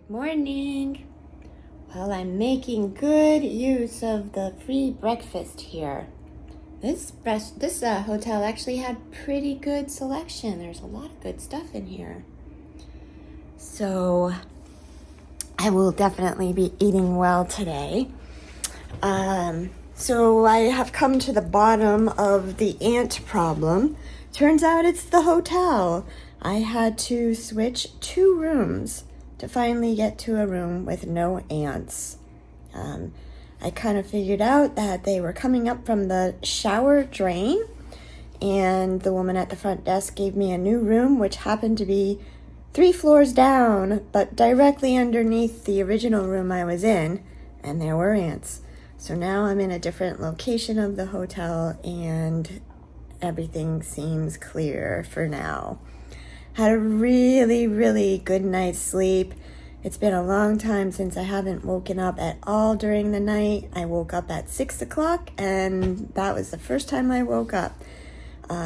Good morning. Well, I'm making good use of the free breakfast here. This hotel actually had pretty good selection. There's a lot of good stuff in here. So I will definitely be eating well today. So I have come to the bottom of the ant problem. Turns out it's the hotel. I had to switch 2 rooms to finally get to a room with no ants. I kind of figured out that they were coming up from the shower drain, and the woman at the front desk gave me a new room, which happened to be 3 floors down, but directly underneath the original room I was in, and there were ants. So now I'm in a different location of the hotel, and everything seems clear for now. Had a really, really good night's sleep. It's been a long time since I haven't woken up at all during the night. I woke up at 6 o'clock, and that was the first time I woke up.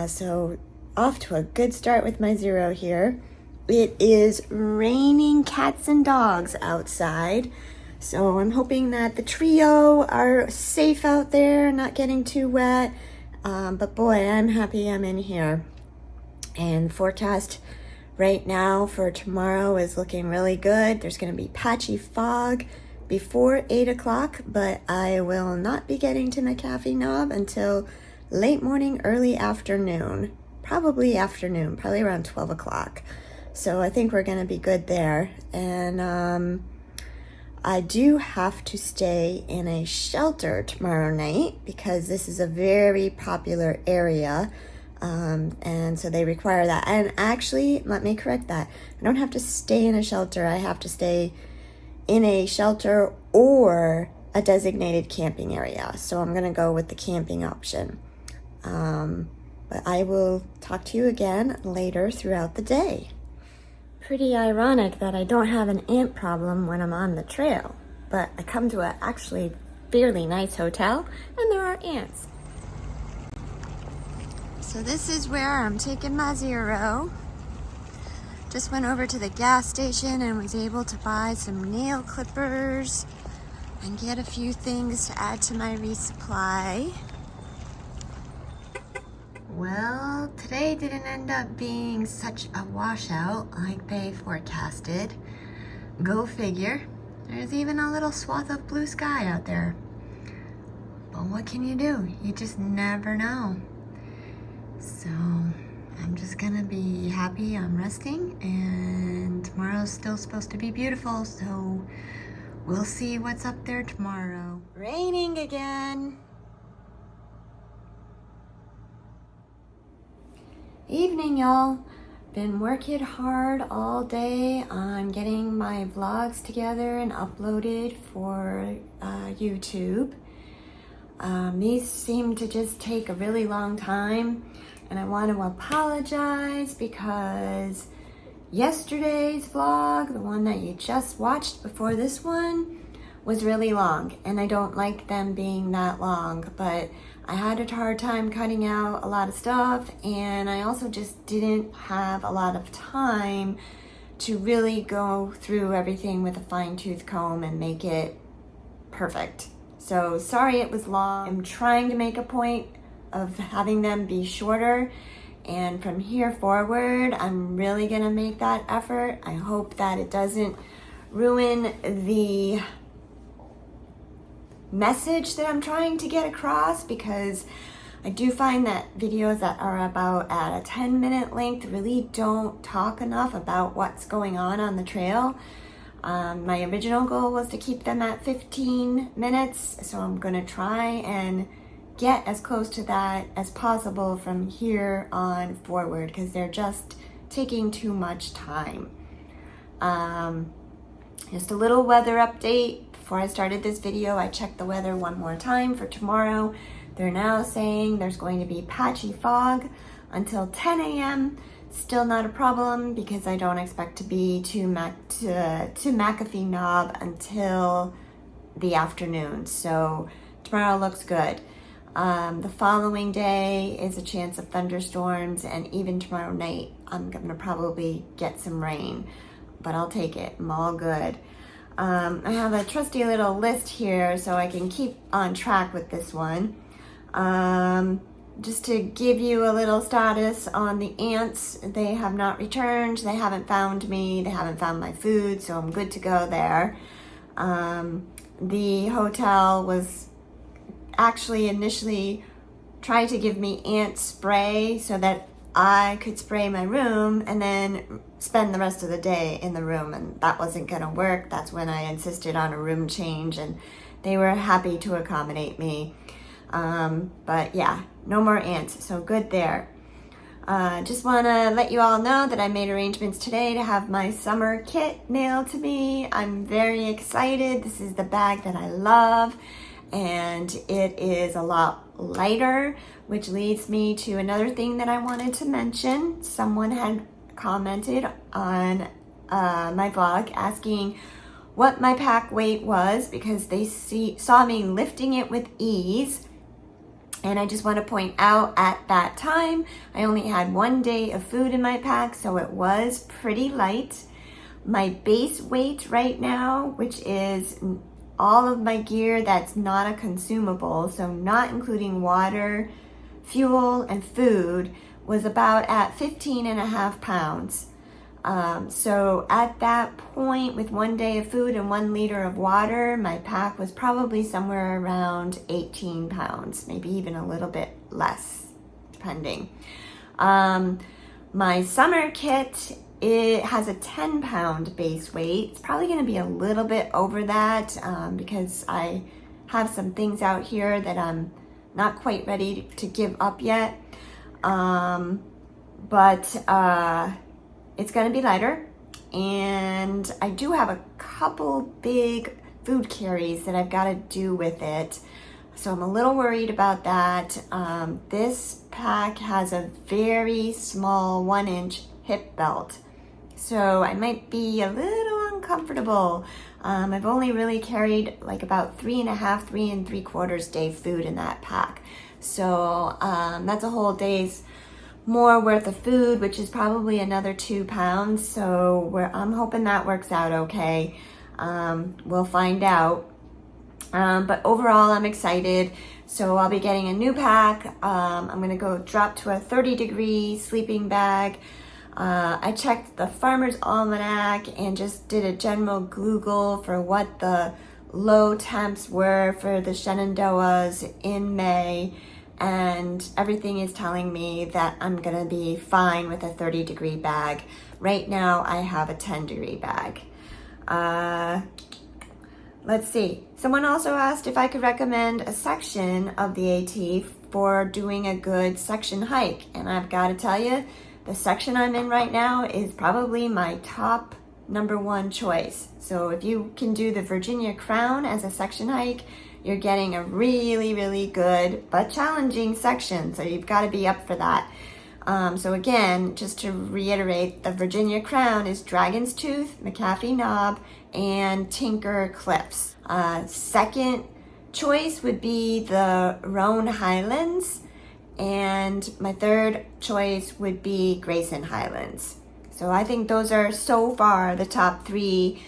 So off to a good start with my zero here. It is raining cats and dogs outside. So I'm hoping that the trio are safe out there, not getting too wet. But boy, I'm happy I'm in here. And forecast right now for tomorrow is looking really good. There's going to be patchy fog before 8 o'clock, but I will not be getting to McAfee Knob until late morning, early afternoon. Probably around 12 o'clock. So I think we're going to be good there. And I do have to stay in a shelter tomorrow night because this is a very popular area. And so they require that. And actually, let me correct that. I don't have to stay in a shelter. I have to stay in a shelter or a designated camping area. So I'm going to go with the camping option. But I will talk to you again later throughout the day. Pretty ironic that I don't have an ant problem when I'm on the trail, but I come to a actually fairly nice hotel and there are ants. So this is where I'm taking my zero. Just went over to the gas station and was able to buy some nail clippers and get a few things to add to my resupply. Well, today didn't end up being such a washout like they forecasted. Go figure. There's even a little swath of blue sky out there. But what can you do? You just never know. So I'm just gonna be happy I'm resting, and tomorrow's still supposed to be beautiful, so we'll see what's up there tomorrow. Raining again. Evening, y'all. Been working hard all day on getting my vlogs together and uploaded for YouTube. These seem to just take a really long time, and I want to apologize because yesterday's vlog, the one that you just watched before this one, was really long, and I don't like them being that long, but I had a hard time cutting out a lot of stuff, and I also just didn't have a lot of time to really go through everything with a fine-tooth comb and make it perfect. So sorry it was long. I'm trying to make a point of having them be shorter, and from here forward, I'm really gonna make that effort. I hope that it doesn't ruin the message that I'm trying to get across, because I do find that videos that are about at a 10-minute length really don't talk enough about what's going on the trail. My original goal was to keep them at 15 minutes, so I'm gonna try and get as close to that as possible from here on forward, because they're just taking too much time. Just a little weather update. Before I started this video, I checked the weather one more time for tomorrow. They're now saying there's going to be patchy fog until 10 a.m. Still not a problem because I don't expect to be to McAfee Knob until the afternoon. So tomorrow looks good. The following day is a chance of thunderstorms, and even tomorrow night I'm gonna probably get some rain. but I'll take it. I'm all good. I have a trusty little list here so I can keep on track with this one. Just to give you a little status on the ants, they have not returned. They haven't found me. They haven't found my food, so I'm good to go there. The hotel was actually initially trying to give me ant spray so that I could spray my room and then spend the rest of the day in the room, and that wasn't gonna work. That's when I insisted on a room change, and they were happy to accommodate me. But yeah, no more ants, so good there. Just want to let you all know that I made arrangements today to have my summer kit mailed to me. I'm very excited. This is the bag that I love, and it is a lot lighter, which leads me to another thing that I wanted to mention. Someone had commented on my vlog asking what my pack weight was because they saw me lifting it with ease. And I just want to point out at that time, I only had 1 day of food in my pack, so it was pretty light. My base weight right now, which is all of my gear that's not a consumable, so not including water, fuel, and food, was about at 15.5 pounds. So at that point, with 1 day of food and 1 liter of water, my pack was probably somewhere around 18 pounds, maybe even a little bit less, depending. My summer kit, it has a 10-pound base weight. It's probably going to be a little bit over that because I have some things out here that I'm not quite ready to give up yet. It's going to be lighter, and I do have a couple big food carries that I've got to do with it, so I'm a little worried about that. This pack has a very small 1-inch hip belt, so I might be a little uncomfortable. I've only really carried like about 3 3/4 day food in that pack, so that's a whole day's more worth of food, which is probably another 2 pounds. So I'm hoping that works out okay. We'll find out. But overall, I'm excited. So I'll be getting a new pack. I'm gonna go drop to a 30-degree sleeping bag. I checked the Farmer's Almanac and just did a general Google for what the low temps were for the Shenandoahs in May. And everything is telling me that I'm gonna be fine with a 30-degree bag. Right now I have a 10-degree bag. Let's see. Someone also asked if I could recommend a section of the AT for doing a good section hike. And I've got to tell you, the section I'm in right now is probably my top #1 choice. So if you can do the Virginia Crown as a section hike, you're getting a really, really good but challenging section, so you've got to be up for that. So again, just to reiterate, the Virginia Crown is Dragon's Tooth, McAfee Knob, and Tinker Cliffs. Second choice would be the Roan Highlands, and my third choice would be Grayson Highlands. So I think those are so far the top 3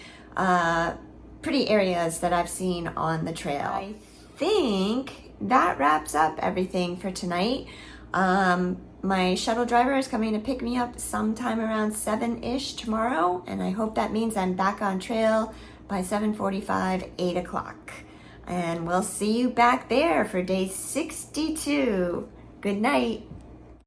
pretty areas that I've seen on the trail. I think that wraps up everything for tonight. My shuttle driver is coming to pick me up sometime around 7-ish tomorrow, and I hope that means I'm back on trail by 7:45, 8 o'clock. And we'll see you back there for day 62. Good night.